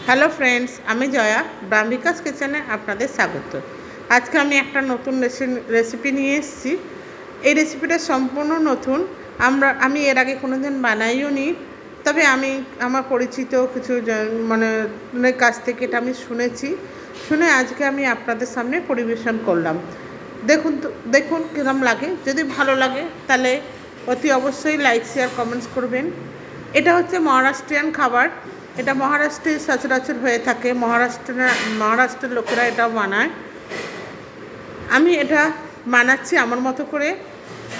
Hello friends, আমি জয়া ব্রাহ্মিকাস কিচেনে আপনাদের স্বাগত। আজকে আমি একটা নতুন রেসিপি নিয়ে এসেছি। এই রেসিপিটা সম্পূর্ণ নতুন। আমি এর আগে কোনো দিন বানাইও নি, তবে আমি আমার পরিচিত কিছু কাছ থেকে এটা আমি শুনে আজকে আমি আপনাদের সামনে পরিবেশন করলাম। দেখুন কীরকম লাগে। যদি ভালো লাগে তাহলে অতি অবশ্যই লাইক শেয়ার কমেন্টস করবেন। এটা হচ্ছে মহারাষ্ট্রিয়ান খাবার। এটা মহারাষ্ট্রে সচরাচর হয়ে থাকে। মহারাষ্ট্রের লোকেরা এটাও বানায়। আমি এটা বানাচ্ছি আমার মতো করে।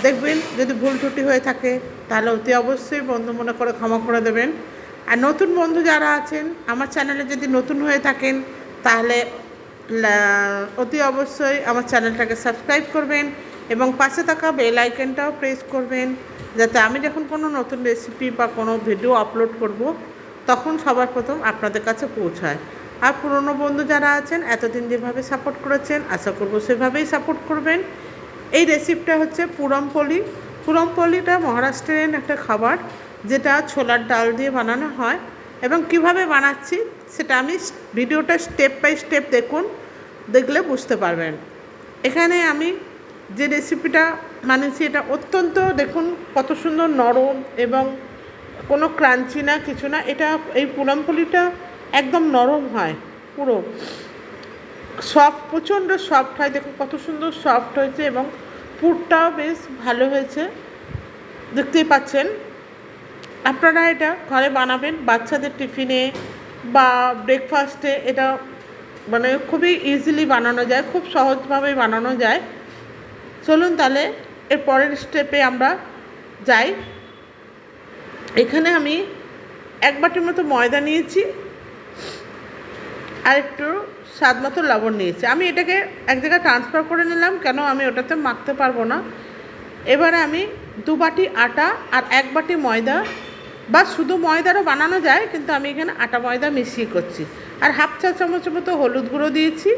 দেখবেন যদি ভুল ত্রুটি হয়ে থাকে তাহলে অতি অবশ্যই বন্ধু মনে করে ক্ষমা করে দেবেন। আর নতুন বন্ধু যারা আছেন আমার চ্যানেলে যদি নতুন হয়ে থাকেন তাহলে অতি অবশ্যই আমার চ্যানেলটাকে সাবস্ক্রাইব করবেন এবং পাশে থাকা বেল আইকনটাও প্রেস করবেন, যাতে আমি যখন কোনো নতুন রেসিপি বা কোনো ভিডিও আপলোড করব তখন সবার প্রথম আপনাদের কাছে পৌঁছায়। আর পুরনো বন্ধু যারা আছেন এতদিন যেভাবে সাপোর্ট করেছেন আশা করব সেভাবেই সাপোর্ট করবেন। এই রেসিপিটা হচ্ছে পুরমপোলি। পুরমপোলিটা মহারাষ্ট্রের একটা খাবার, যেটা ছোলার ডাল দিয়ে বানানো হয়। এবং কিভাবে বানাচ্ছি সেটা আমি ভিডিওটা স্টেপ বাই স্টেপ দেখলে বুঝতে পারবেন। এখানে আমি যে রেসিপিটা বানিয়েছি এটা অত্যন্ত দেখুন কত সুন্দর নরম এবং কোনো ক্রাঞ্চি না, কিছু না। এই পুরমপোলিটা একদম নরম হয়, পুরো সফট, প্রচণ্ড সফট হয়। দেখুন কত সুন্দর সফট হয়েছে এবং পুরটাও বেশ ভালো হয়েছে, দেখতেই পাচ্ছেন। আপনারা এটা ঘরে বানাবেন, বাচ্চাদের টিফিনে বা ব্রেকফাস্টে এটা খুবই ইজিলি বানানো যায়, খুব সহজভাবেই বানানো যায়। চলুন তাহলে এর পরের স্টেপে আমরা যাই। এখানে আমি 1 বাটির মতো ময়দা নিয়েছি আর একটু স্বাদ মতো লবণ নিয়েছি। আমি এটাকে এক জায়গায় ট্রান্সফার করে নিলাম, কেন আমি ওটাতে মাখতে পারবো না। এবারে আমি 2 বাটি আটা আর 1 বাটি ময়দা, বা শুধু ময়দারও বানানো যায়, কিন্তু আমি এখানে আটা ময়দা মিশিয়ে করছি। আর হাফ চা চামচের মতো হলুদ গুঁড়ো দিয়েছি।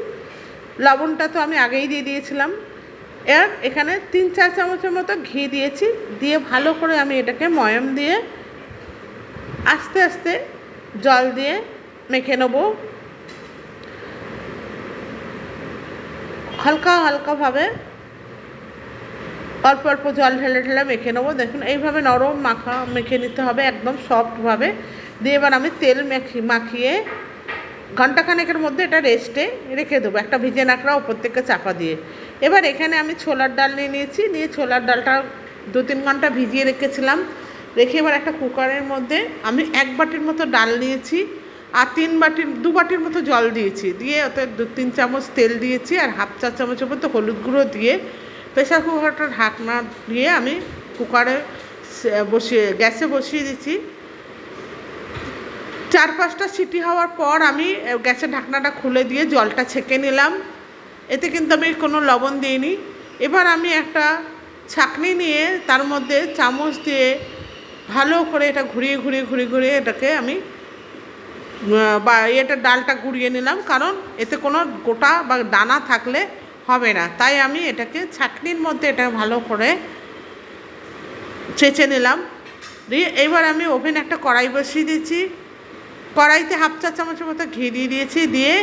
লবণটা তো আমি আগেই দিয়ে দিয়েছিলাম। এখানে 3-4 চামচের মতো ঘি দিয়েছি। দিয়ে ভালো করে আমি এটাকে ময়াম দিয়ে আস্তে আস্তে জল দিয়ে মেখে নেব। হালকাভাবে অল্প অল্প জল ঢেলে মেখে নেবো। দেখুন এইভাবে নরম মেখে নিতে হবে, একদম সফটভাবে। দিয়ে এবার আমি তেল মাখিয়ে ঘন্টাখানেকের মধ্যে এটা রেস্টে রেখে দেবো, একটা ভিজে নাকড়া ওপর থেকে চাপা দিয়ে। এবার এখানে আমি ছোলার ডাল নিয়ে ছোলার ডালটা 2-3 ঘন্টা ভিজিয়ে রেখেছিলাম। রেখে এবার একটা কুকারের মধ্যে আমি 1 বাটির মতো ডাল নিয়েছি আর 2 বাটির মতো জল দিয়েছি। দিয়ে ওতে 2-3 চামচ তেল দিয়েছি আর হাফ চা চামচের মতো হলুদ গুঁড়ো দিয়ে প্রেসার কুকারটা ঢাকনা দিয়ে আমি কুকারে গ্যাসে বসিয়ে দিচ্ছি। 4-5টা সিটি হওয়ার পর আমি গ্যাসের ঢাকনাটা খুলে দিয়ে জলটা ছেঁকে নিলাম। এতে কিন্তু আমি কোনো লবণ দিইনি। এবার আমি একটা ছাঁকনি নিয়ে তার মধ্যে চামচ দিয়ে ভালো করে এটা ঘুরিয়ে এটাকে আমি ডালটা গুঁড়িয়ে নিলাম, কারণ এতে কোনো গোটা বা দানা থাকলে হবে না। তাই আমি এটাকে ছাঁকনির মধ্যে এটা ভালো করে ছেঁচে নিলাম। দিয়ে এবার আমি ওভেনে একটা কড়াই বসিয়ে দিয়েছি। কড়াইতে হাফ চা চামচের মতো ঘি দিয়ে দিয়েছি। দিয়ে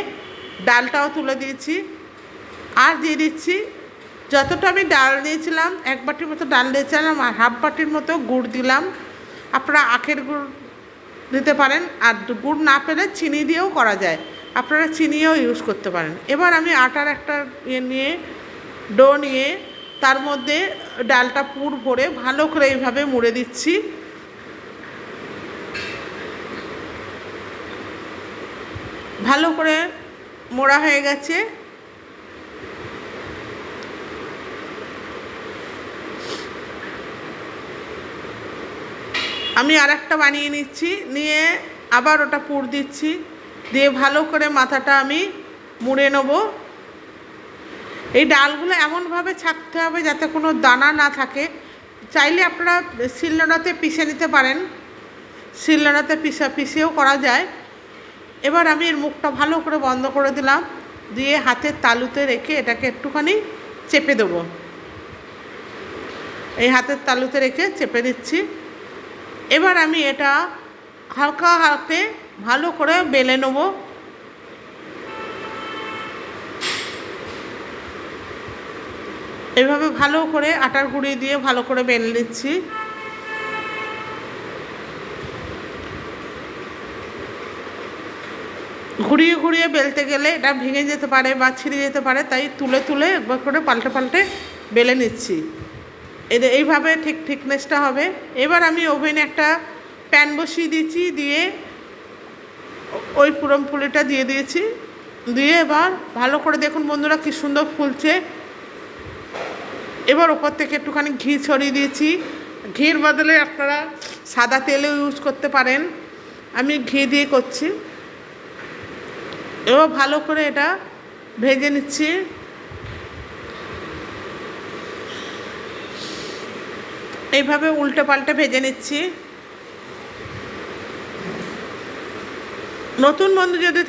ডালটাও তুলে দিয়েছি আর দিয়ে দিচ্ছি যতটা আমি ডাল দিয়েছিলাম, 1 বাটির মতো ডাল দিয়েছিলাম আর হাফ বাটির মতো গুড় দিলাম। আপনারা আখের গুড় দিতে পারেন, আর গুড় না পেলে চিনি দিয়েও করা যায়, আপনারা চিনিও ইউজ করতে পারেন। এবার আমি আটার একটা ডো নিয়ে তার মধ্যে ডালটা পুর ভরে ভালো করে এইভাবে মুড়ে দিচ্ছি। ভালো করে মোড়া হয়ে গেছে। আমি আর একটা বানিয়ে নিচ্ছি, নিয়ে আবার ওটা পুর দিচ্ছি। দিয়ে ভালো করে মাথাটা আমি মুড়ে নেব। এই ডালগুলো এমনভাবে ছাকতে হবে যাতে কোনো দানা না থাকে। চাইলে আপনারা শিলনোড়াতে পিষে নিতে পারেন, শিলনোড়াতে পিষেও করা যায়। এবার আমি এর মুখটা ভালো করে বন্ধ করে দিলাম। দিয়ে হাতের তালুতে রেখে এটাকে একটুখানি চেপে দেবো। এই হাতের তালুতে রেখে চেপে দিচ্ছি। এবার আমি এটা হালকা হাতে ভালো করে বেলে নেব। এইভাবে ভালো করে আটার গুঁড়ি দিয়ে ভালো করে বেলে নিচ্ছি। ঘুরিয়ে ঘুরিয়ে বেলতে গেলে এটা ভেঙে যেতে পারে বা ছিঁড়ে যেতে পারে, তাই তুলে তুলে একবার করে পাল্টে পাল্টে বেলে নিচ্ছি। এইভাবে ঠিক থিকনেসটা হবে। এবার আমি ওভেনে একটা প্যান বসিয়ে দিয়েছি, দিয়ে ওই পুরনপুলিটা দিয়ে দিয়েছি, দিয়ে এবার ভালো করে দেখুন বন্ধুরা কী সুন্দর ফুলছে। এবার ওপর থেকে একটুখানি ঘি ছড়িয়ে দিয়েছি। ঘির বদলে আপনারা সাদা তেলও ইউজ করতে পারেন, আমি ঘি দিয়ে করছি। এবার ভালো করে এটা ভেজে নিচ্ছি। এইভাবে উল্টে পাল্টে ভেজে নিচ্ছি। নতুন বন্ধু যদি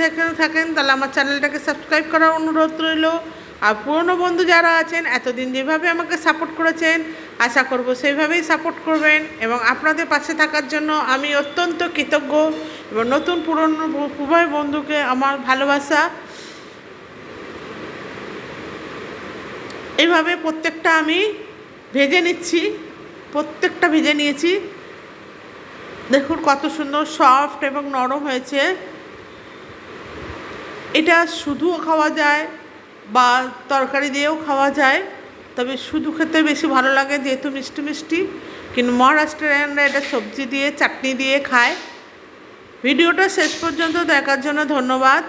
থাকেন তাহলে আমার চ্যানেলটাকে সাবস্ক্রাইব করার অনুরোধ রইল। আর পুরনো বন্ধু যারা আছেন এতদিন যেভাবে আমাকে সাপোর্ট করেছেন, আশা করব সেইভাবেই সাপোর্ট করবেন এবং আপনাদের পাশে থাকার জন্য আমি অত্যন্ত কৃতজ্ঞ। এবং নতুন পুরনো উভয় বন্ধুকে আমার ভালোবাসা। এইভাবে প্রত্যেকটা আমি ভেজে নিচ্ছি, প্রত্যেকটা ভেজে নিয়েছি। দেখুন কত সুন্দর সফট এবং নরম হয়েছে। এটা শুধুও খাওয়া যায় বা তরকারি দিয়েও খাওয়া যায়, তবে শুধু খেতে বেশি ভালো লাগে যেহেতু মিষ্টি মিষ্টি। কিন্তু মহারাষ্ট্রিয়ানরা এটা সবজি দিয়ে চাটনি দিয়ে খায়। ভিডিওটা শেষ পর্যন্ত দেখার জন্য ধন্যবাদ।